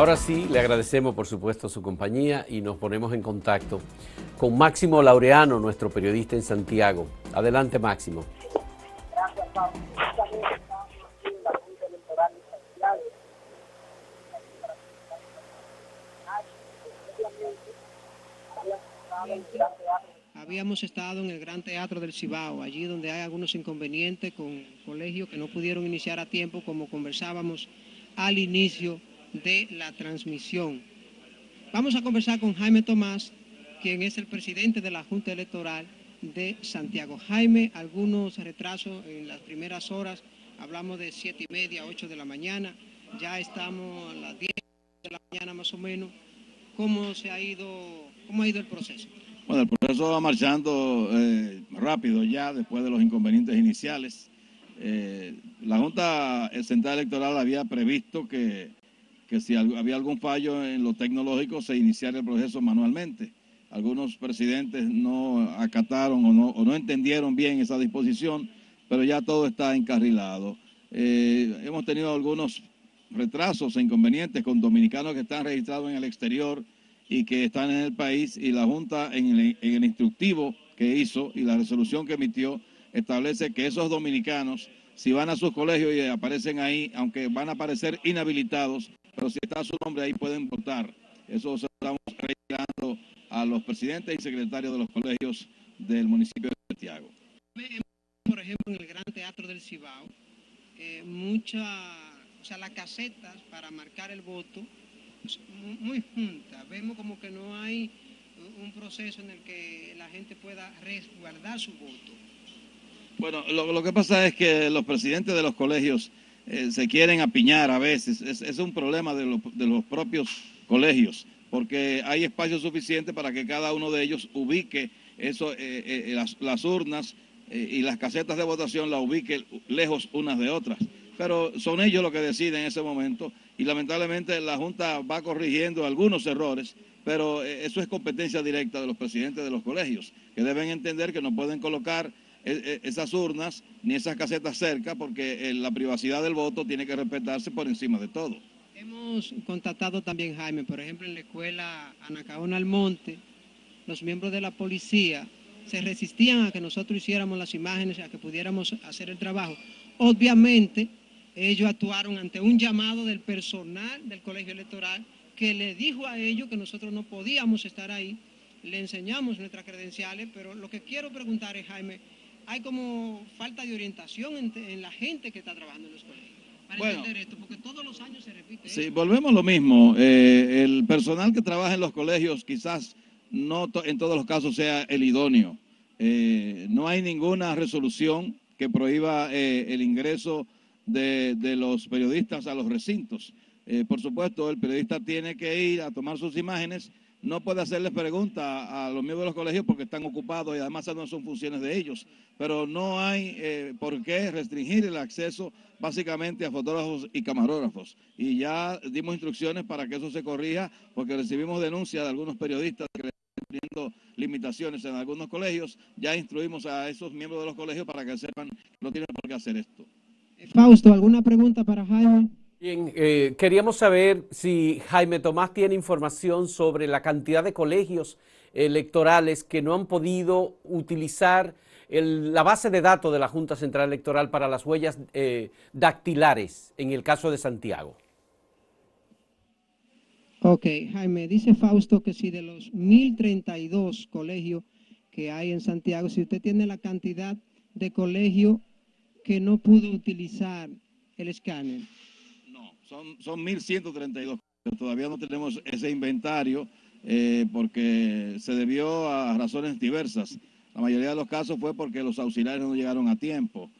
Ahora sí, le agradecemos por supuesto su compañía y nos ponemos en contacto con Máximo Laureano, nuestro periodista en Santiago. Adelante, Máximo. Gracias, Pablo. Justamente estamos aquí en la Junta Electoral de Santiago. Habíamos estado en el Gran Teatro del Cibao, allí donde hay algunos inconvenientes con colegios que no pudieron iniciar a tiempo, como conversábamos al inicio de la transmisión. Vamos a conversar con Jaime Tomás, quien es el presidente de la Junta Electoral de Santiago. Jaime, algunos retrasos en las primeras horas, hablamos de 7:30, 8 de la mañana, ya estamos a las 10 de la mañana más o menos. ¿Cómo ha ido el proceso? Bueno, el proceso va marchando rápido ya después de los inconvenientes iniciales. La Junta Central Electoral había previsto que si había algún fallo en lo tecnológico se iniciara el proceso manualmente. Algunos presidentes no acataron o no entendieron bien esa disposición, pero ya todo está encarrilado. Hemos tenido algunos retrasos e inconvenientes con dominicanos que están registrados en el exterior y que están en el país, y la Junta en el instructivo que hizo y la resolución que emitió establece que esos dominicanos, si van a sus colegios y aparecen ahí, aunque van a aparecer inhabilitados, pero si está su nombre ahí pueden votar. Eso se lo estamos reiterando a los presidentes y secretarios de los colegios del municipio de Santiago. Por ejemplo, en el Gran Teatro del Cibao, las casetas para marcar el voto, muy juntas. Vemos como que no hay un proceso en el que la gente pueda resguardar su voto. Bueno, lo que pasa es que los presidentes de los colegios se quieren apiñar a veces. Es un problema de los propios colegios, porque hay espacio suficiente para que cada uno de ellos ubique las urnas y las casetas de votación las ubique lejos unas de otras. Pero son ellos los que deciden en ese momento y lamentablemente la Junta va corrigiendo algunos errores, pero eso es competencia directa de los presidentes de los colegios, que deben entender que no pueden colocar esas urnas ni esas casetas cerca, porque la privacidad del voto tiene que respetarse por encima de todo. Hemos contactado también, Jaime, por ejemplo, en la escuela Anacaona Almonte, los miembros de la policía se resistían a que nosotros hiciéramos las imágenes, a que pudiéramos hacer el trabajo. Obviamente, ellos actuaron ante un llamado del personal del colegio electoral que le dijo a ellos que nosotros no podíamos estar ahí. Le enseñamos nuestras credenciales, pero lo que quiero preguntar es, Jaime, hay como falta de orientación en la gente que está trabajando en los colegios para entender esto, porque todos los años se repite. Sí, volvemos a lo mismo. El personal que trabaja en los colegios quizás no en todos los casos sea el idóneo. No hay ninguna resolución que prohíba el ingreso de los periodistas a los recintos. Por supuesto, el periodista tiene que ir a tomar sus imágenes, no puede hacerles preguntas a los miembros de los colegios porque están ocupados y además no son funciones de ellos, pero no hay por qué restringir el acceso básicamente a fotógrafos y camarógrafos. Y ya dimos instrucciones para que eso se corrija, porque recibimos denuncias de algunos periodistas que le están poniendo limitaciones en algunos colegios. Ya instruimos a esos miembros de los colegios para que sepan que no tienen por qué hacer esto. Fausto, ¿alguna pregunta para Jaime? Bien, queríamos saber si Jaime Tomás tiene información sobre la cantidad de colegios electorales que no han podido utilizar la base de datos de la Junta Central Electoral para las huellas dactilares en el caso de Santiago. Ok, Jaime, dice Fausto que si de los 1032 colegios que hay en Santiago, si usted tiene la cantidad de colegios que no pudo utilizar el escáner. Son 1.132. Todavía no tenemos ese inventario porque se debió a razones diversas. La mayoría de los casos fue porque los auxiliares no llegaron a tiempo,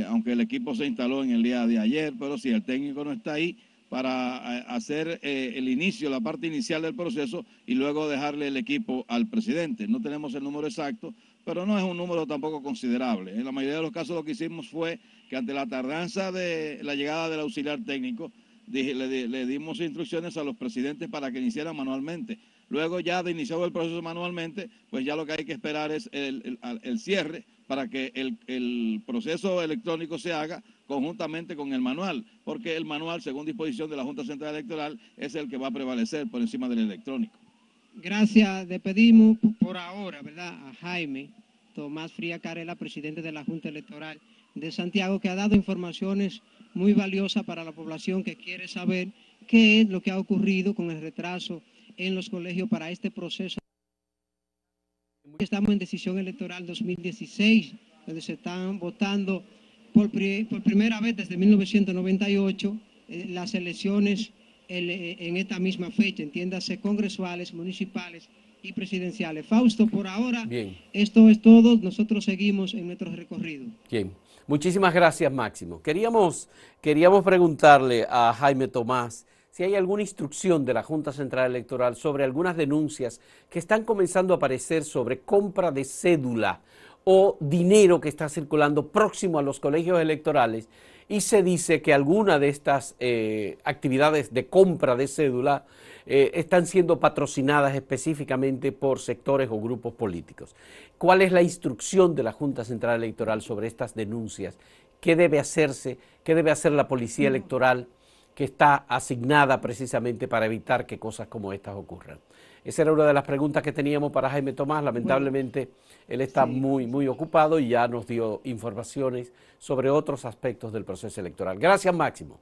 aunque el equipo se instaló en el día de ayer, pero si el técnico no está ahí para hacer el inicio, la parte inicial del proceso y luego dejarle el equipo al presidente. No tenemos el número exacto, pero no es un número tampoco considerable. En la mayoría de los casos lo que hicimos fue que ante la tardanza de la llegada del auxiliar técnico, le dimos instrucciones a los presidentes para que iniciaran manualmente. Luego ya de iniciado el proceso manualmente, pues ya lo que hay que esperar es el cierre para que el proceso electrónico se haga conjuntamente con el manual, porque el manual, según disposición de la Junta Central Electoral, es el que va a prevalecer por encima del electrónico. Gracias, le pedimos por ahora, ¿verdad?, a Jaime Tomás Frías Carela, presidente de la Junta Electoral de Santiago, que ha dado informaciones muy valiosas para la población que quiere saber qué es lo que ha ocurrido con el retraso en los colegios para este proceso. Estamos en decisión electoral 2016, donde se están votando por primera vez desde 1998 las elecciones en esta misma fecha, entiéndase, congresuales, municipales y presidenciales. Fausto, por ahora, bien, esto es todo. Nosotros seguimos en nuestro recorrido. Bien, muchísimas gracias, Máximo. Queríamos preguntarle a Jaime Tomás si hay alguna instrucción de la Junta Central Electoral sobre algunas denuncias que están comenzando a aparecer sobre compra de cédula o dinero que está circulando próximo a los colegios electorales, y se dice que algunas de estas actividades de compra de cédula están siendo patrocinadas específicamente por sectores o grupos políticos. ¿Cuál es la instrucción de la Junta Central Electoral sobre estas denuncias? ¿Qué debe hacerse? ¿Qué debe hacer la Policía Electoral, que está asignada precisamente para evitar que cosas como estas ocurran? Esa era una de las preguntas que teníamos para Jaime Tomás. Lamentablemente, él está muy ocupado y ya nos dio informaciones sobre otros aspectos del proceso electoral. Gracias, Máximo.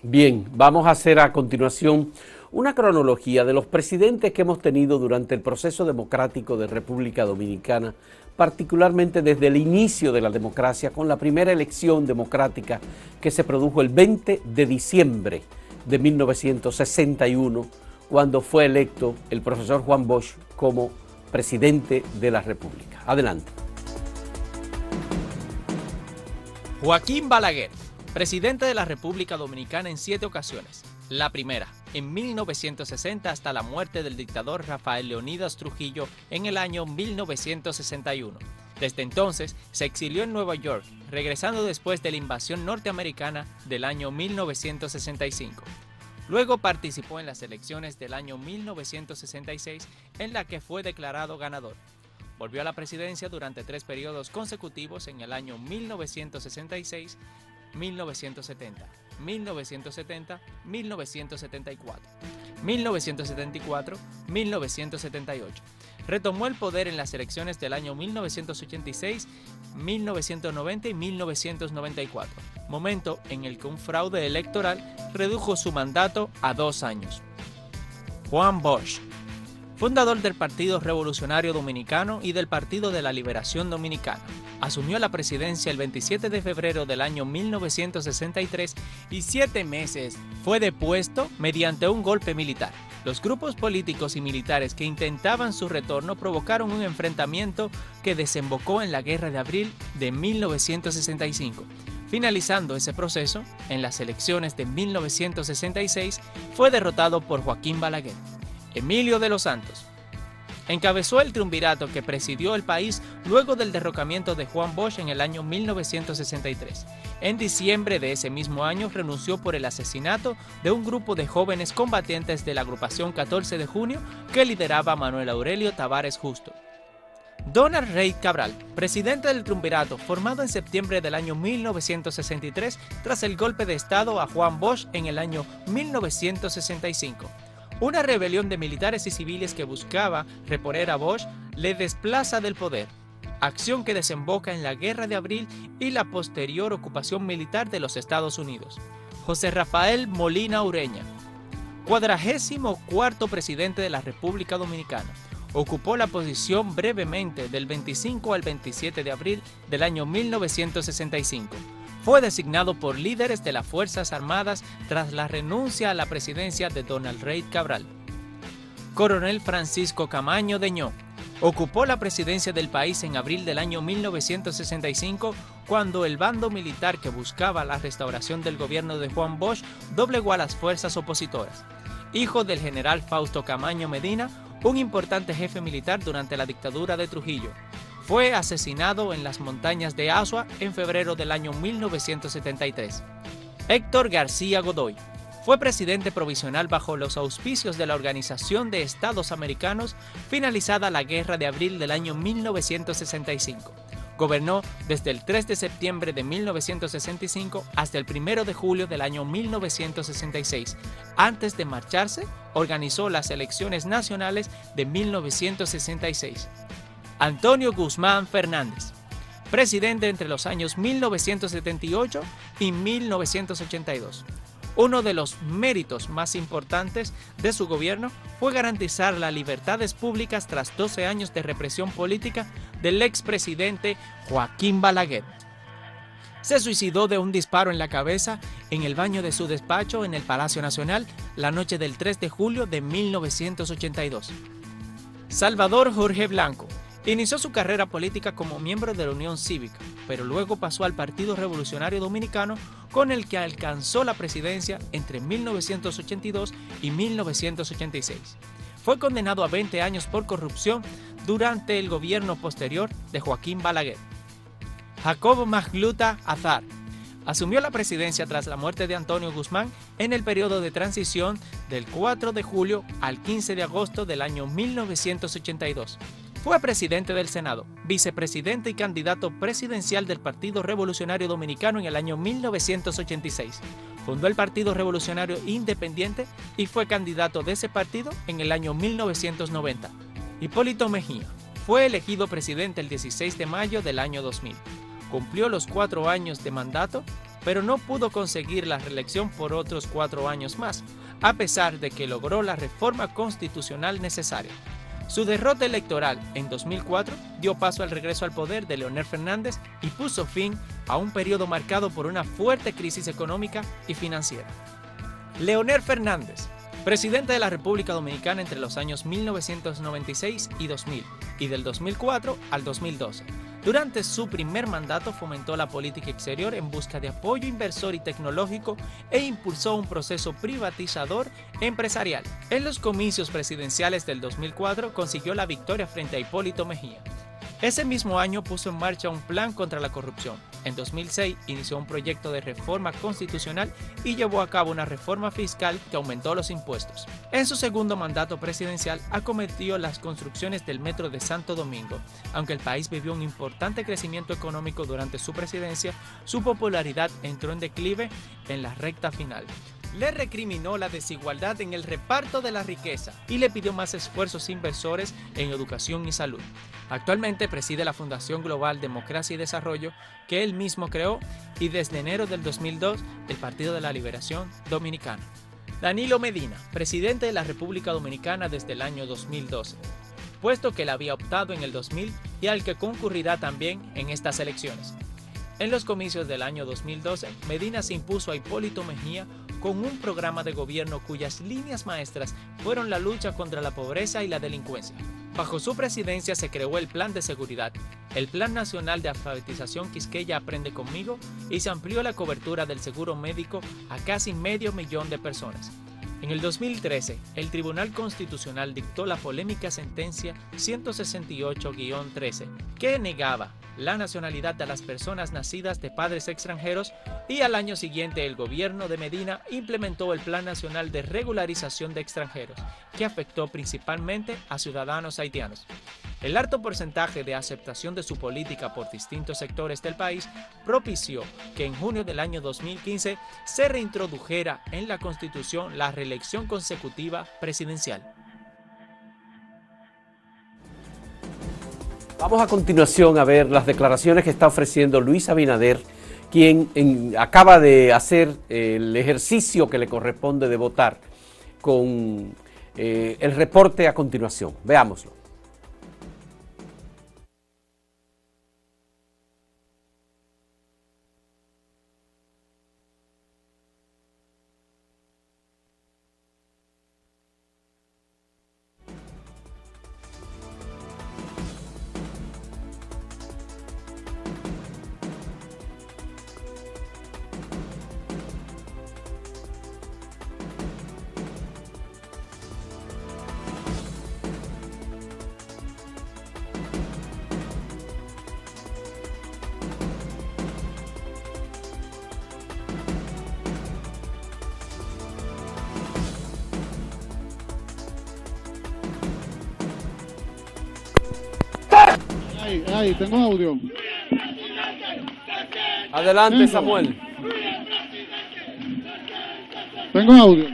Bien, vamos a hacer a continuación una cronología de los presidentes que hemos tenido durante el proceso democrático de República Dominicana, particularmente desde el inicio de la democracia, con la primera elección democrática que se produjo el 20 de diciembre de 1961, cuando fue electo el profesor Juan Bosch como presidente de la República. Adelante. Joaquín Balaguer, presidente de la República Dominicana en 7 ocasiones. La primera, en 1960 hasta la muerte del dictador Rafael Leónidas Trujillo en el año 1961. Desde entonces se exilió en Nueva York, regresando después de la invasión norteamericana del año 1965. Luego participó en las elecciones del año 1966, en la que fue declarado ganador. Volvió a la presidencia durante 3 periodos consecutivos en el año 1966, 1970, 1970, 1974, 1974, 1978. Retomó el poder en las elecciones del año 1986, 1990 y 1994, momento en el que un fraude electoral redujo su mandato a 2 años. Juan Bosch, fundador del Partido Revolucionario Dominicano y del Partido de la Liberación Dominicana. Asumió la presidencia el 27 de febrero del año 1963 y 7 meses fue depuesto mediante un golpe militar. Los grupos políticos y militares que intentaban su retorno provocaron un enfrentamiento que desembocó en la Guerra de Abril de 1965. Finalizando ese proceso, en las elecciones de 1966 fue derrotado por Joaquín Balaguer. Emilio de los Santos encabezó el triunvirato que presidió el país luego del derrocamiento de Juan Bosch en el año 1963. En diciembre de ese mismo año renunció por el asesinato de un grupo de jóvenes combatientes de la agrupación 14 de junio que lideraba Manuel Aurelio Tavares Justo. Donald Reid Cabral, presidente del triunvirato, formado en septiembre del año 1963 tras el golpe de Estado a Juan Bosch en el año 1965. Una rebelión de militares y civiles que buscaba reponer a Bosch le desplaza del poder, acción que desemboca en la Guerra de Abril y la posterior ocupación militar de los Estados Unidos. José Rafael Molina Ureña, 44º presidente de la República Dominicana, ocupó la posición brevemente del 25 al 27 de abril del año 1965. Fue designado por líderes de las Fuerzas Armadas tras la renuncia a la presidencia de Donald Reid Cabral. Coronel Francisco Camaño Deñó ocupó la presidencia del país en abril del año 1965, cuando el bando militar que buscaba la restauración del gobierno de Juan Bosch doblegó a las fuerzas opositoras. Hijo del general Fausto Camaño Medina, un importante jefe militar durante la dictadura de Trujillo. Fue asesinado en las montañas de Azua en febrero del año 1973. Héctor García Godoy, Fue presidente provisional bajo los auspicios de la Organización de Estados Americanos finalizada la Guerra de Abril del año 1965. Gobernó desde el 3 de septiembre de 1965 hasta el 1 de julio del año 1966. Antes de marcharse, organizó las elecciones nacionales de 1966. Antonio Guzmán Fernández, presidente entre los años 1978 y 1982. Uno de los méritos más importantes de su gobierno fue garantizar las libertades públicas tras 12 años de represión política del expresidente Joaquín Balaguer. Se suicidó de un disparo en la cabeza en el baño de su despacho en el Palacio Nacional la noche del 3 de julio de 1982. Salvador Jorge Blanco inició su carrera política como miembro de la Unión Cívica, pero luego pasó al Partido Revolucionario Dominicano, con el que alcanzó la presidencia entre 1982 y 1986. Fue condenado a 20 años por corrupción durante el gobierno posterior de Joaquín Balaguer. Jacobo Magluta Azar asumió la presidencia tras la muerte de Antonio Guzmán en el periodo de transición del 4 de julio al 15 de agosto del año 1982. Fue presidente del Senado, vicepresidente y candidato presidencial del Partido Revolucionario Dominicano en el año 1986. Fundó el Partido Revolucionario Independiente y fue candidato de ese partido en el año 1990. Hipólito Mejía fue elegido presidente el 16 de mayo del año 2000. Cumplió los 4 años de mandato, pero no pudo conseguir la reelección por otros 4 años más, a pesar de que logró la reforma constitucional necesaria. Su derrota electoral en 2004 dio paso al regreso al poder de Leonel Fernández y puso fin a un periodo marcado por una fuerte crisis económica y financiera. Leonel Fernández, presidente de la República Dominicana entre los años 1996 y 2000, y del 2004 al 2012. Durante su primer mandato fomentó la política exterior en busca de apoyo inversor y tecnológico e impulsó un proceso privatizador empresarial. En los comicios presidenciales del 2004 consiguió la victoria frente a Hipólito Mejía. Ese mismo año puso en marcha un plan contra la corrupción. En 2006 inició un proyecto de reforma constitucional y llevó a cabo una reforma fiscal que aumentó los impuestos. En su segundo mandato presidencial acometió las construcciones del Metro de Santo Domingo. Aunque el país vivió un importante crecimiento económico durante su presidencia, su popularidad entró en declive en la recta final. Le recriminó la desigualdad en el reparto de la riqueza y le pidió más esfuerzos inversores en educación y salud. Actualmente preside la Fundación Global Democracia y Desarrollo, que él mismo creó, y desde enero del 2002 el Partido de la Liberación Dominicana. Danilo Medina, presidente de la República Dominicana desde el año 2012, puesto que él había optado en el 2000 y al que concurrirá también en estas elecciones. En los comicios del año 2012, Medina se impuso a Hipólito Mejía con un programa de gobierno cuyas líneas maestras fueron la lucha contra la pobreza y la delincuencia. Bajo su presidencia se creó el Plan de Seguridad, el Plan Nacional de Alfabetización Quisqueya Aprende Conmigo y se amplió la cobertura del seguro médico a casi 500.000 de personas. En el 2013, el Tribunal Constitucional dictó la polémica sentencia 168-13, que negaba la nacionalidad de las personas nacidas de padres extranjeros, y al año siguiente el gobierno de Medina implementó el Plan Nacional de Regularización de Extranjeros, que afectó principalmente a ciudadanos haitianos. El alto porcentaje de aceptación de su política por distintos sectores del país propició que en junio del año 2015 se reintrodujera en la Constitución la reelección consecutiva presidencial. Vamos a continuación a ver las declaraciones que está ofreciendo Luis Abinader, quien acaba de hacer el ejercicio que le corresponde de votar, con el reporte a continuación. Veámoslo. ahí, tengo audio. Adelante, Tengo. Samuel. Tengo audio.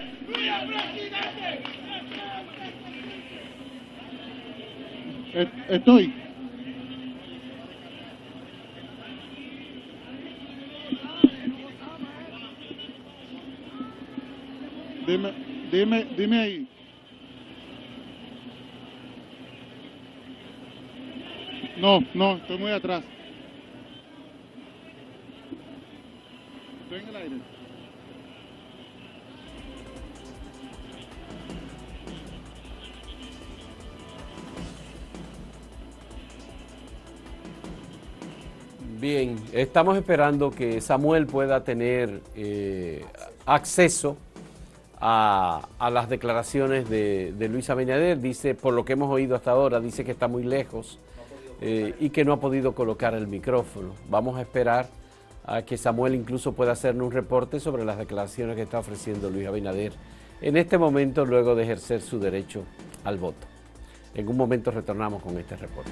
Estoy. Dime ahí. No, estoy muy atrás. Estoy en el aire. Bien, estamos esperando que Samuel pueda tener acceso a las declaraciones de Luis Abinader. Dice, por lo que hemos oído hasta ahora, dice que está muy lejos y que no ha podido colocar el micrófono. Vamos a esperar a que Samuel incluso pueda hacernos un reporte sobre las declaraciones que está ofreciendo Luis Abinader en este momento, luego de ejercer su derecho al voto. En un momento retornamos con este reporte.